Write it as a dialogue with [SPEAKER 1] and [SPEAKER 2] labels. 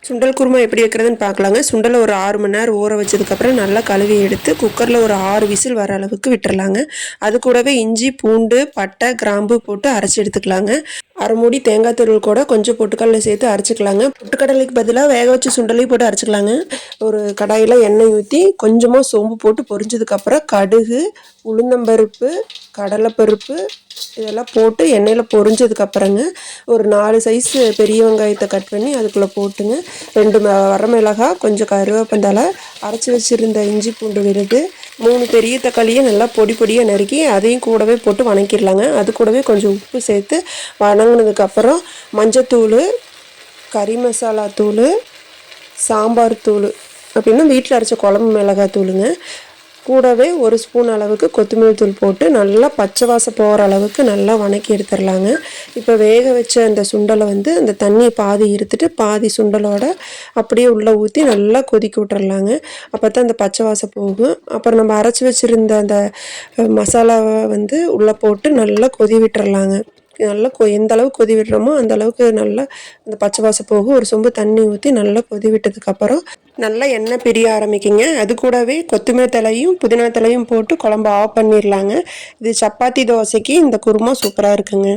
[SPEAKER 1] சுண்டல் குருமா எப்படி வைக்கிறதுன்னு பார்க்கலாங்க. சுண்டலை ஒரு 6 மணி நேரம் ஊற வச்சதுக்கப்புறம் நல்லா கழுவி எடுத்து குக்கரில் ஒரு 6 விசில் வர அளவுக்கு விட்டுறலாங்க. அது கூடவே இஞ்சி, பூண்டு, பட்டை, கிராம்பு போட்டு அரைச்சி எடுத்துக்கலாங்க. அரை மூடி தேங்காய் துருவல் கூட கொஞ்சம் பொட்டுக்கடலை சேர்த்து அரைச்சிக்கலாங்க. பொட்டுக்கடலைக்கு பதிலாக வேக வச்சு சுண்டலையும் போட்டு அரைச்சிக்கலாங்க. ஒரு கடாயில் எண்ணெய் ஊற்றி கொஞ்சமாக சோம்பு போட்டு பொரிஞ்சதுக்கப்புறம் கடுகு, உளுந்தம்பருப்பு, கடலைப்பருப்பு இதெல்லாம் போட்டு எண்ணெயில் பொரிஞ்சதுக்கப்புறங்க ஒரு 4 சைஸ் பெரிய வெங்காயத்தை கட் பண்ணி அதுக்குள்ளே போட்டுங்க 2 வரமிளகாய், கொஞ்சம் கருவேப்பந்தழை, அரைச்சி வச்சுருந்த இஞ்சி பூண்டு விழுது, 3 பெரிய தக்காளியை நல்லா பொடி பொடியாக நறுக்கி அதையும் கூடவே போட்டு வணக்கிடலாங்க. அது கூடவே கொஞ்சம் உப்பு சேர்த்து வணங்கினதுக்கப்புறம் மஞ்சத்தூள், கறி மசாலா தூள், சாம்பார் தூள் அப்படின்னா வீட்டில் அரைச்ச குழம்பு மிளகாய் தூளுங்க, கூடவே 1 ஸ்பூன் அளவுக்கு கொத்தமல்லி தூள் போட்டு நல்லா பச்சை வாசம் போகிற அளவுக்கு நல்லா வணக்கி எடுத்துடலாங்க. இப்போ வேக வச்ச அந்த சுண்டலை அந்த தண்ணி பாதி இருத்துட்டு பாதி சுண்டலோட அப்படியே உள்ளே ஊற்றி நல்லா கொதிக்க விட்டுறலாங்க. அப்போ தான் அந்த பச்சை வாசம் போகும். அப்புறம் நம்ம அரைச்சி வச்சுருந்த அந்த மசாலாவை உள்ளே போட்டு நல்லா கொதி விட்டுறலாங்க. நல்லா எந்த அளவுக்கு கொதி விடுறோமோ அந்த அளவுக்கு நல்லா அந்த பச்சை வாசம் போகும். ஒரு சொம்பு தண்ணி ஊற்றி நல்லா கொதி விட்டதுக்கப்புறம் நல்லா எண்ணெய் பிரிய ஆரம்பிக்குங்க. அது கூடவே கொத்தமல்லி தலையும் புதினா தலையும் போட்டு குழம்பு ஆஃப் பண்ணிடலாங்க. இது சப்பாத்தி தோசைக்கு இந்த குருமா சூப்பராக இருக்குங்க.